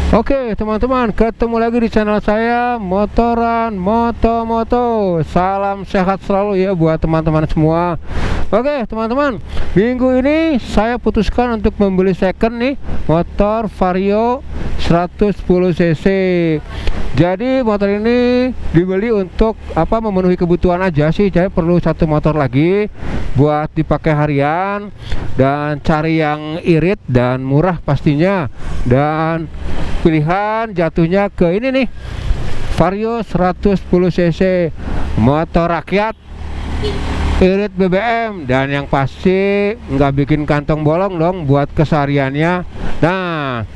Oke teman-teman, ketemu lagi di channel saya Motoran Moto. Salam sehat selalu ya buat teman-teman semua. Oke teman-teman, minggu ini saya putuskan untuk membeli second nih motor Vario 110 cc. Jadi motor ini dibeli untuk memenuhi kebutuhan aja sih. Saya perlu satu motor lagi buat dipakai harian dan cari yang irit dan murah pastinya. Dan pilihan jatuhnya ke ini nih, Vario 110 cc, motor rakyat, irit BBM, dan yang pasti nggak bikin kantong bolong dong buat kesehariannya. Nah,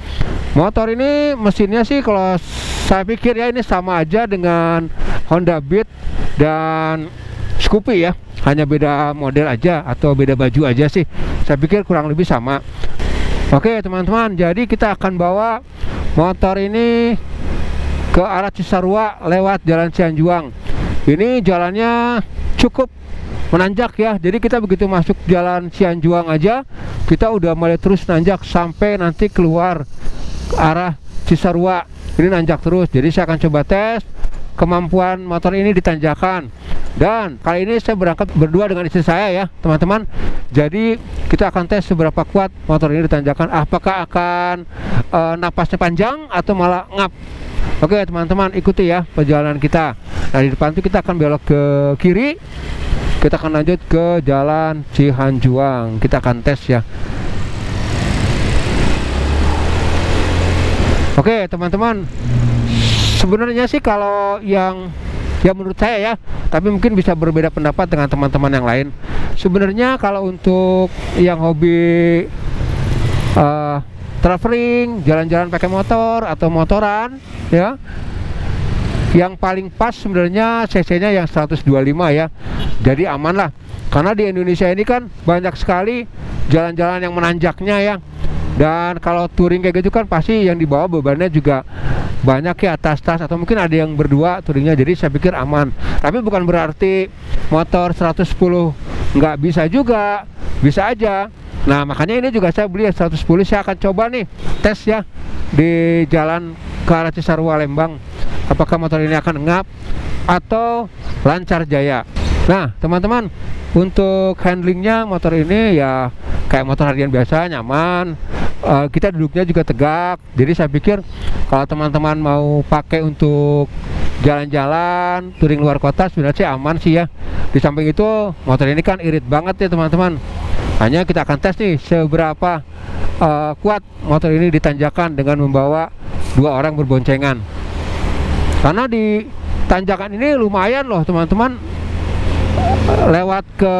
motor ini mesinnya sih kalau saya pikir ya ini sama aja dengan Honda Beat dan Scoopy ya, hanya beda model aja atau beda baju aja sih. Saya pikir kurang lebih sama. Oke teman-teman, jadi kita akan bawa motor ini ke arah Cisarua lewat Jalan Cianjuang. Ini jalannya cukup menanjak ya. Jadi kita begitu masuk Jalan Cianjuang aja, kita udah mulai terus nanjak sampai nanti keluar ke arah Cisarua. Ini nanjak terus. Jadi saya akan coba tes kemampuan motor ini di tanjakan. Dan kali ini saya berangkat berdua dengan istri saya ya teman-teman. Jadi kita akan tes seberapa kuat motor ini di tanjakan. Apakah akan napasnya panjang atau malah ngap. Oke teman-teman, ikuti ya perjalanan kita. Nah di depan itu kita akan belok ke kiri. Kita akan lanjut ke Jalan Cihanjuang. Kita akan tes ya. Oke teman-teman, sebenarnya sih kalau yang menurut saya ya, tapi mungkin bisa berbeda pendapat dengan teman-teman yang lain. Sebenarnya kalau untuk yang hobi traveling, jalan-jalan pakai motor atau motoran ya, yang paling pas sebenarnya cc-nya yang 125 ya. Jadi aman lah, karena di Indonesia ini kan banyak sekali jalan-jalan yang menanjaknya ya. Dan kalau touring kayak gitu kan pasti yang dibawa bebannya juga banyak ya, tas-tas atau mungkin ada yang berdua touringnya. Jadi saya pikir aman. Tapi bukan berarti motor 110 nggak bisa juga, bisa aja. Nah makanya ini juga saya beli 110. Saya akan coba nih tes ya di jalan ke arah Cisarua Lembang, apakah motor ini akan ngap atau lancar jaya. Nah teman-teman, untuk handlingnya motor ini ya kayak motor harian biasa, nyaman. Kita duduknya juga tegak. Jadi saya pikir kalau teman-teman mau pakai untuk jalan-jalan touring luar kota sebenarnya sih aman sih ya. Di samping itu motor ini kan irit banget ya teman-teman. Hanya kita akan tes nih seberapa kuat motor ini ditanjakan dengan membawa dua orang berboncengan. Karena di tanjakan ini lumayan loh teman-teman. Lewat ke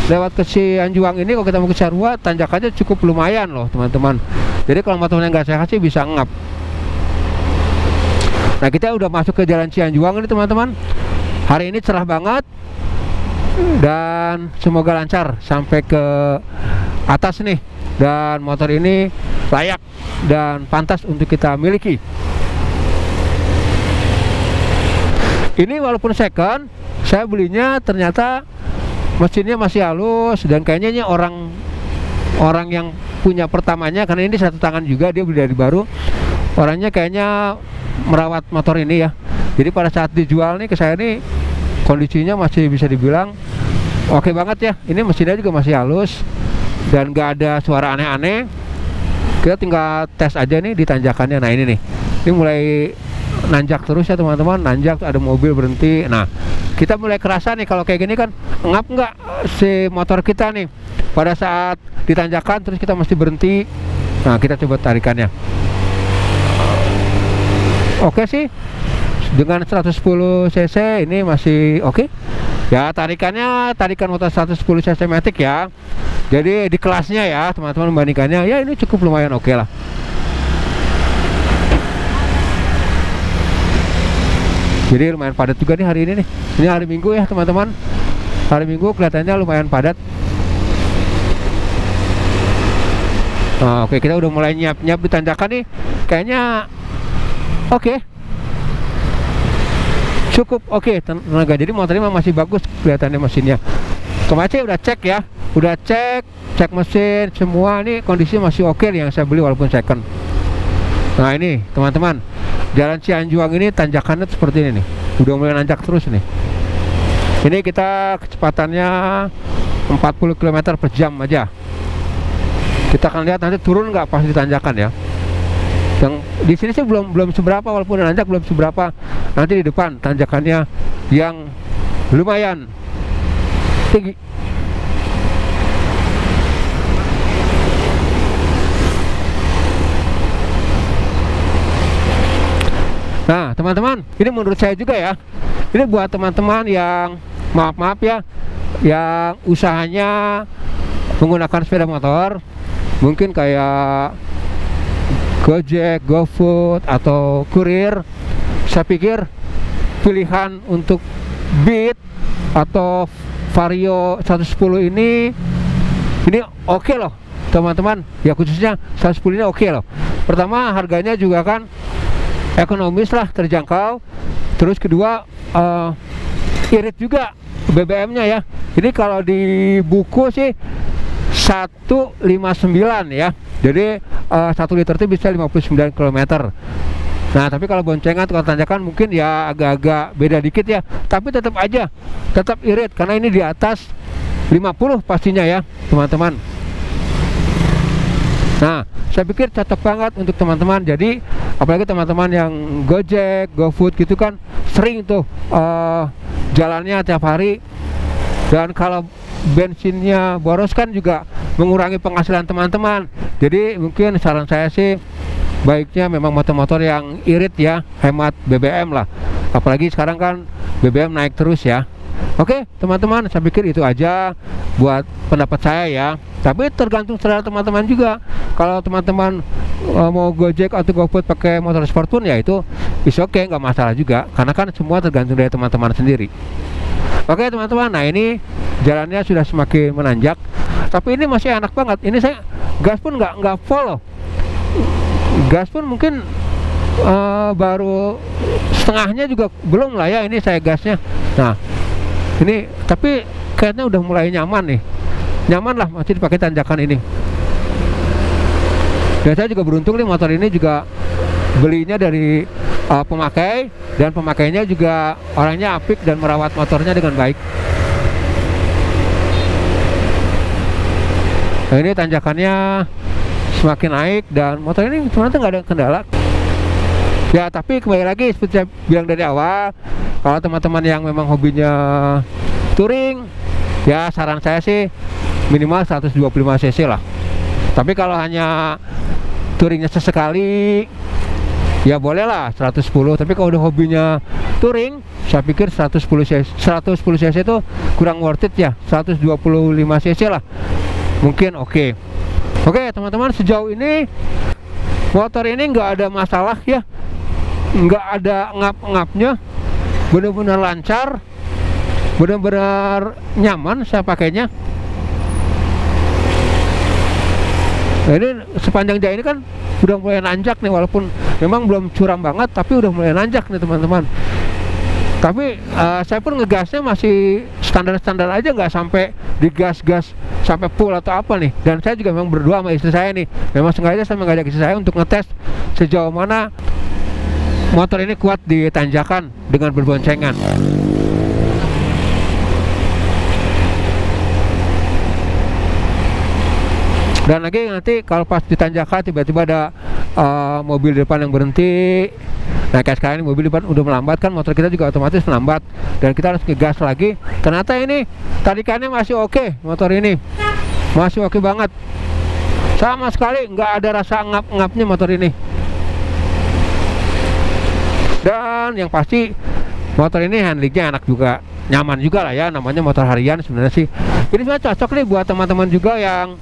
lewat ke Cianjuang ini, kalau kita mau ke Cisarua tanjakannya cukup lumayan loh teman-teman. Jadi kalau motornya nggak sehat sih bisa ngap. Nah kita udah masuk ke Jalan Cianjuang ini teman-teman. Hari ini cerah banget dan semoga lancar sampai ke atas nih. Dan motor ini layak dan pantas untuk kita miliki. Ini walaupun second, saya belinya ternyata mesinnya masih halus dan kayaknya ini orang yang punya pertamanya, karena ini satu tangan juga, dia beli dari baru. Orangnya kayaknya merawat motor ini ya. Jadi pada saat dijual nih ke saya nih, kondisinya masih bisa dibilang oke banget ya. Ini mesinnya juga masih halus dan gak ada suara aneh-aneh. Kita tinggal tes aja nih di tanjakannya. Nah ini nih, ini mulai nanjak terus ya teman-teman, nanjak, ada mobil berhenti. Nah kita mulai kerasa nih kalau kayak gini kan, ngap nggak si motor kita nih pada saat ditanjakan terus kita mesti berhenti. Nah kita coba tarikannya. Oke sih, dengan 110 cc ini masih oke. Ya tarikannya, tarikan motor 110 cc Matic ya. Jadi di kelasnya ya teman-teman, membandingkannya ya ini cukup lumayan oke lah. Jadi lumayan padat juga nih hari ini nih. Ini hari Minggu ya teman-teman. Hari Minggu kelihatannya lumayan padat. Nah, oke, kita udah mulai nyiap-nyiap di tanjakan nih. Kayaknya oke. Cukup oke tenaga. Jadi motornya masih bagus kelihatannya mesinnya. Kemarin udah cek ya. Udah cek mesin semua nih, kondisi masih oke nih yang saya beli walaupun second. Nah ini teman-teman, Jalan Cianjuang ini tanjakannya seperti ini nih. Udah mulai nanjak terus nih. Ini kita kecepatannya 40 km per jam aja. Kita akan lihat nanti turun nggak pas di tanjakan ya. Yang di sini sih belum seberapa, walaupun nanjak belum seberapa. Nanti di depan tanjakannya yang lumayan tinggi. Nah teman-teman, ini menurut saya juga ya, ini buat teman-teman yang maaf ya, yang usahanya menggunakan sepeda motor, mungkin kayak Gojek, GoFood atau kurir. Saya pikir pilihan untuk Beat atau Vario 110 ini oke loh teman-teman ya, khususnya 110 ini oke loh. Pertama harganya juga kan ekonomis lah, terjangkau. Terus kedua irit juga BBM-nya ya. Ini kalau di buku sih 159 ya. Jadi 1 liter itu bisa 59 km. Nah tapi kalau boncengan atau tanjakan mungkin ya agak-agak beda dikit ya. Tapi tetap aja, tetap irit karena ini di atas 50 pastinya ya teman-teman. Nah saya pikir cocok banget untuk teman-teman. Jadi apalagi teman-teman yang Gojek, GoFood gitu kan sering tuh jalannya tiap hari. Dan kalau bensinnya boros kan juga mengurangi penghasilan teman-teman. Jadi mungkin saran saya sih baiknya memang motor-motor yang irit ya, hemat BBM lah. Apalagi sekarang kan BBM naik terus ya. Oke teman-teman, saya pikir itu aja buat pendapat saya ya. Tapi tergantung selera teman-teman juga. Kalau teman-teman mau Gojek atau GoFood pakai motor sport pun ya itu is oke, nggak masalah juga. Karena kan semua tergantung dari teman-teman sendiri. Oke teman-teman, nah ini jalannya sudah semakin menanjak. Tapi ini masih enak banget. Ini saya gas pun nggak full loh. Gas pun mungkin baru setengahnya juga belum lah ya. Ini saya gasnya. Nah ini tapi kayaknya udah mulai nyaman nih. Nyaman lah masih dipakai tanjakan ini. Dan saya juga beruntung nih, motor ini juga belinya dari pemakai, dan pemakainya juga orangnya apik dan merawat motornya dengan baik. Nah ini tanjakannya semakin naik dan motor ini sebenarnya nggak ada kendala. Ya tapi kembali lagi seperti saya bilang dari awal, kalau teman-teman yang memang hobinya touring, ya saran saya sih minimal 125 cc lah. Tapi kalau hanya touringnya sesekali ya bolehlah 110. Tapi kalau udah hobinya touring, saya pikir 110 cc itu kurang worth it ya. 125 cc lah mungkin oke. Oke teman-teman, sejauh ini motor ini nggak ada masalah ya, nggak ada ngap-ngapnya, benar-benar lancar, benar-benar nyaman saya pakainya. Nah ini sepanjang jalan ini kan udah mulai nanjak nih, walaupun memang belum curam banget tapi udah mulai nanjak nih teman-teman. Tapi saya pun ngegasnya masih standar-standar aja, nggak sampai digas-gas sampai full atau apa nih. Dan saya juga memang berdua sama istri saya nih, memang sengaja saya mengajak istri saya untuk ngetes sejauh mana motor ini kuat di tanjakan dengan berboncengan. Dan lagi nanti kalau pas di tanjakan tiba-tiba ada mobil di depan yang berhenti. Nah kayak sekarang ini mobil di depan udah melambat kan, motor kita juga otomatis melambat dan kita harus ngegas lagi. Ternyata ini tarikannya masih oke, motor ini masih oke banget, sama sekali nggak ada rasa ngap-ngapnya motor ini. Dan yang pasti motor ini handlingnya enak juga, nyaman juga lah ya, namanya motor harian sebenarnya sih. Ini sebenarnya cocok nih buat teman-teman juga yang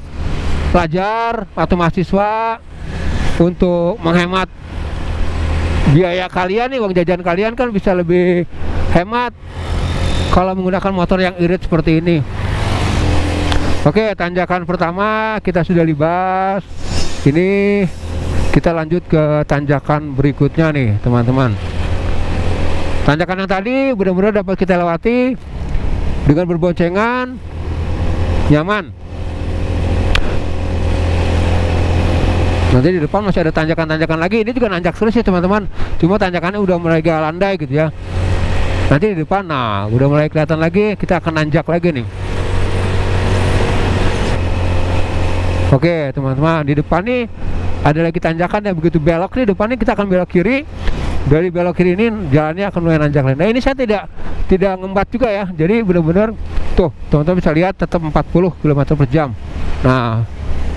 pelajar atau mahasiswa, untuk menghemat biaya kalian nih, uang jajan kalian kan bisa lebih hemat kalau menggunakan motor yang irit seperti ini. Oke, tanjakan pertama kita sudah libas. Ini kita lanjut ke tanjakan berikutnya nih teman-teman. Tanjakan yang tadi benar-benar dapat kita lewati dengan berboncengan, nyaman. Nanti di depan masih ada tanjakan-tanjakan lagi. Ini juga nanjak terus ya teman-teman, cuma tanjakannya udah mulai agak landai gitu ya. Nanti di depan, nah udah mulai kelihatan lagi, kita akan nanjak lagi nih. Oke teman-teman, di depan nih ada lagi tanjakan yang begitu belok nih, depannya kita akan belok kiri. Dari belok kiri ini jalannya akan mulai nanjak. Nah ini saya tidak ngembat juga ya, jadi benar-benar tuh teman-teman bisa lihat tetap 40 km per jam. Nah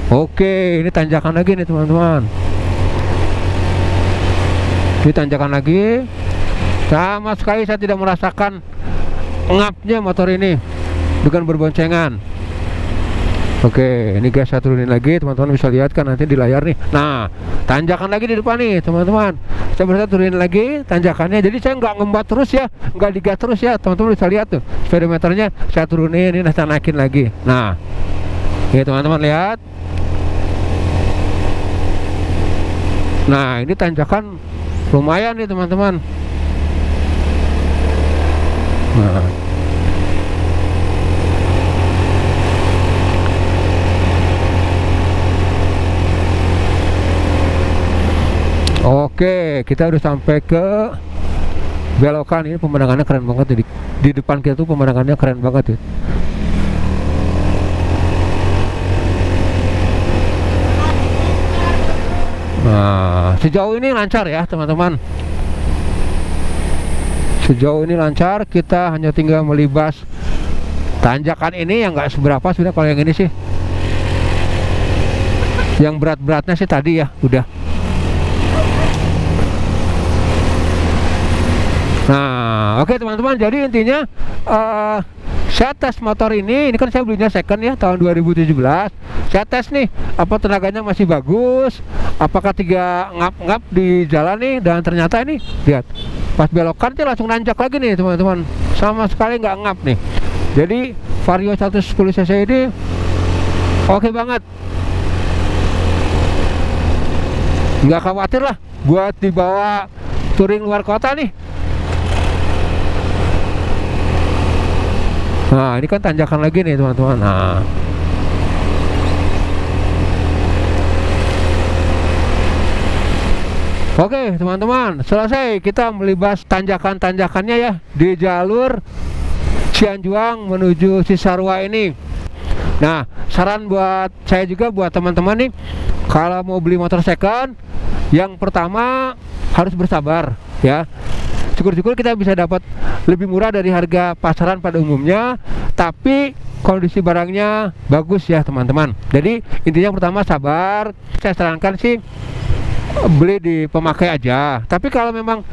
oke, ini tanjakan lagi nih teman-teman. Ini tanjakan lagi, sama sekali saya tidak merasakan ngapnya motor ini dengan berboncengan. Oke, ini guys saya turunin lagi, teman-teman bisa lihat kan nanti di layar nih. Nah, tanjakan lagi di depan nih teman-teman. Saya bisa turunin lagi tanjakannya, jadi saya nggak ngembat terus ya, nggak digas terus ya, teman-teman bisa lihat tuh speedometernya saya turunin, ini saya naikin lagi. Nah, ini teman-teman lihat. Nah, ini tanjakan lumayan nih teman-teman. Nah, oke, kita udah sampai ke belokan. Ini pemandangannya keren banget. Di depan kita tuh pemandangannya keren banget ya. Nah, sejauh ini lancar ya teman-teman. Sejauh ini lancar, kita hanya tinggal melibas tanjakan ini yang nggak seberapa sudah. Kalau yang ini sih, yang berat-beratnya sih tadi ya udah. Nah, oke teman-teman, jadi intinya saya tes motor ini kan saya belinya second ya tahun 2017. Saya tes nih apa tenaganya masih bagus, apakah tidak ngap-ngap di jalan nih, dan ternyata ini lihat pas belokan dia langsung nanjak lagi nih teman-teman, sama sekali nggak ngap nih. Jadi Vario 110 cc ini oke banget, nggak khawatir lah buat dibawa touring luar kota nih. Nah ini kan tanjakan lagi nih teman-teman. Nah oke teman-teman, selesai kita melibas tanjakan-tanjakannya ya di jalur Cianjuang menuju Cisarua ini. Nah saran buat saya juga buat teman-teman nih, kalau mau beli motor second, yang pertama harus bersabar ya. Syukur-syukur kita bisa dapat lebih murah dari harga pasaran pada umumnya, tapi kondisi barangnya bagus ya teman-teman. Jadi intinya pertama sabar. Saya sarankan sih beli di pemakai aja. Tapi kalau memang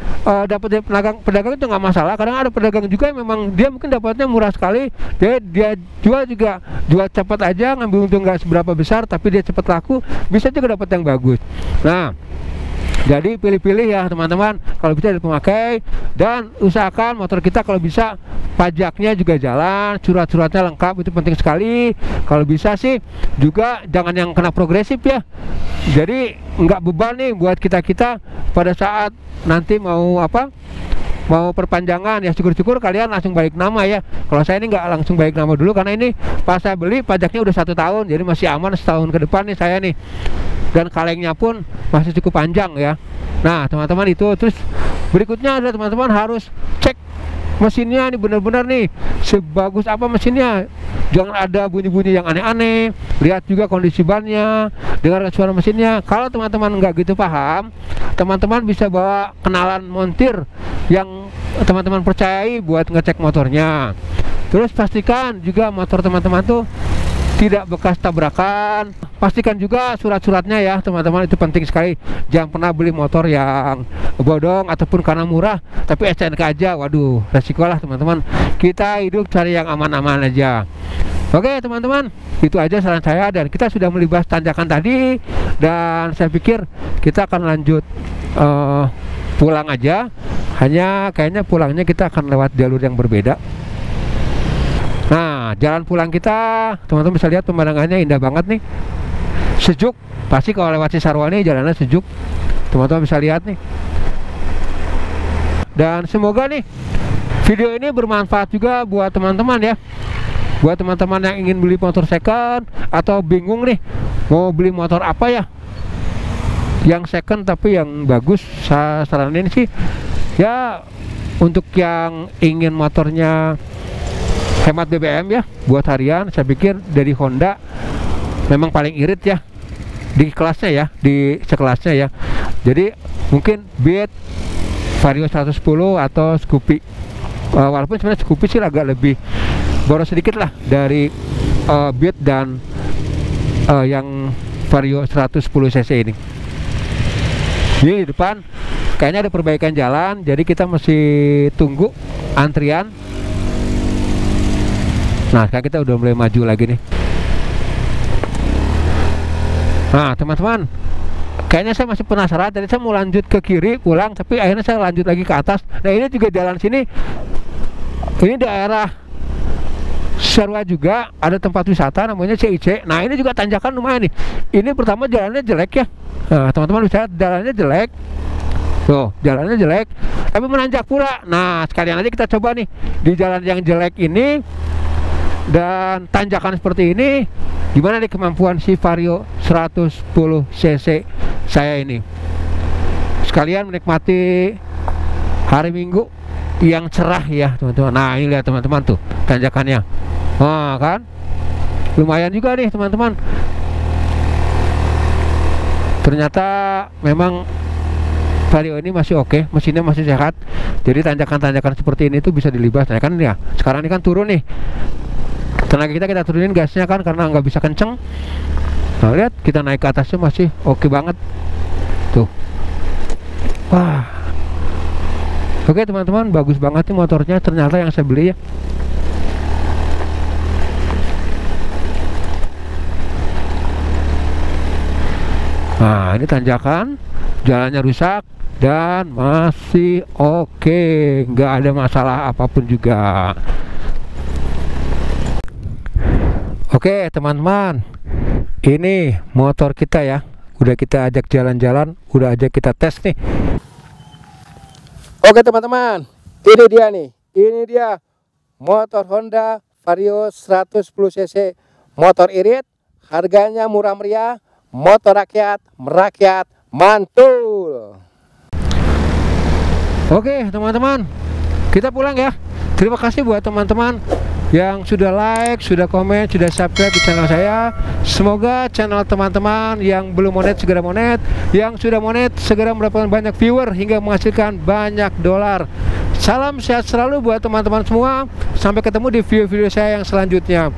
dapat dari pedagang itu nggak masalah. Kadang ada pedagang juga yang memang dia mungkin dapatnya murah sekali, dia jual juga jual cepat aja, ngambil untung nggak seberapa besar, tapi dia cepat laku, bisa juga dapat yang bagus. Nah jadi pilih-pilih ya teman-teman, kalau bisa dari pemakai, dan usahakan motor kita kalau bisa pajaknya juga jalan, surat-suratnya lengkap, itu penting sekali. Kalau bisa sih juga jangan yang kena progresif ya, jadi nggak beban nih buat kita-kita pada saat nanti mau mau perpanjangan ya. Syukur-syukur kalian langsung balik nama ya. Kalau saya ini nggak langsung balik nama dulu, karena ini pas saya beli pajaknya udah 1 tahun, jadi masih aman setahun ke depan nih saya nih, dan kalengnya pun masih cukup panjang ya. Nah teman-teman itu. Terus berikutnya adalah teman-teman harus cek mesinnya nih, bener-bener nih sebagus apa mesinnya. Jangan ada bunyi-bunyi yang aneh-aneh. Lihat juga kondisi bannya, dengarkan suara mesinnya. Kalau teman-teman nggak gitu paham, teman-teman bisa bawa kenalan montir yang teman-teman percayai buat ngecek motornya. Terus pastikan juga motor teman-teman tuh tidak bekas tabrakan. Pastikan juga surat-suratnya ya teman-teman, itu penting sekali. Jangan pernah beli motor yang bodong ataupun karena murah tapi STNK aja. Waduh, resiko lah teman-teman. Kita hidup cari yang aman-aman aja. Oke teman-teman, itu aja saran saya, dan kita sudah melibas tanjakan tadi, dan saya pikir kita akan lanjut pulang aja. Hanya kayaknya pulangnya kita akan lewat jalur yang berbeda. Nah, jalan pulang kita, teman-teman bisa lihat pemandangannya indah banget nih. Sejuk, pasti kalau lewat Cisarua nih jalannya sejuk. Teman-teman bisa lihat nih. Dan semoga nih video ini bermanfaat juga buat teman-teman ya. Buat teman-teman yang ingin beli motor second atau bingung nih mau beli motor apa ya yang second tapi yang bagus, saya saranin sih ya untuk yang ingin motornya hemat BBM ya buat harian, saya pikir dari Honda memang paling irit ya di kelasnya ya, di sekelasnya ya. Jadi mungkin Beat, Vario 110 atau Scoopy. Walaupun sebenarnya Scoopy sih agak lebih boros sedikit lah dari Beat dan yang Vario 110 cc ini. Jadi di depan kayaknya ada perbaikan jalan, jadi kita masih tunggu antrian. Nah, sekarang kita udah mulai maju lagi nih. Nah, teman-teman, kayaknya saya masih penasaran. Tadi saya mau lanjut ke kiri pulang, tapi akhirnya saya lanjut lagi ke atas. Nah, ini juga jalan sini. Ini daerah Cisarua juga, ada tempat wisata namanya CIC. Nah, ini juga tanjakan lumayan nih. Ini pertama jalannya jelek ya. Nah, teman-teman bisa lihat jalannya jelek. Tuh, jalannya jelek, tapi menanjak pula. Nah, sekalian aja kita coba nih di jalan yang jelek ini dan tanjakan seperti ini, gimana nih kemampuan si Vario 110 cc saya ini. Sekalian menikmati hari Minggu yang cerah ya teman-teman. Nah, ini lihat teman-teman tuh tanjakannya. Nah, kan lumayan juga nih teman-teman. Ternyata memang Vario ini masih oke, mesinnya masih sehat. Jadi tanjakan-tanjakan seperti ini tuh bisa dilibas. Nah kan ya, sekarang ini kan turun nih, tenaga kita turunin gasnya kan karena nggak bisa kenceng. Nah, lihat kita naik ke atasnya masih oke banget tuh. Wah, oke teman-teman, bagus banget nih motornya ternyata yang saya beli ya. Nah, ini tanjakan, jalannya rusak dan masih oke, nggak ada masalah apapun juga. Oke teman-teman, ini motor kita ya, udah kita ajak jalan-jalan, udah ajak kita tes nih. Oke teman-teman, ini dia nih, ini dia motor Honda Vario 110 cc, motor irit, harganya murah meriah, motor rakyat, merakyat, mantul. Oke teman-teman, kita pulang ya. Terima kasih buat teman-teman yang sudah like, sudah komen, sudah subscribe di channel saya. Semoga channel teman-teman yang belum monet segera monet, yang sudah monet segera mendapatkan banyak viewer hingga menghasilkan banyak dolar. Salam sehat selalu buat teman-teman semua. Sampai ketemu di video-video saya yang selanjutnya.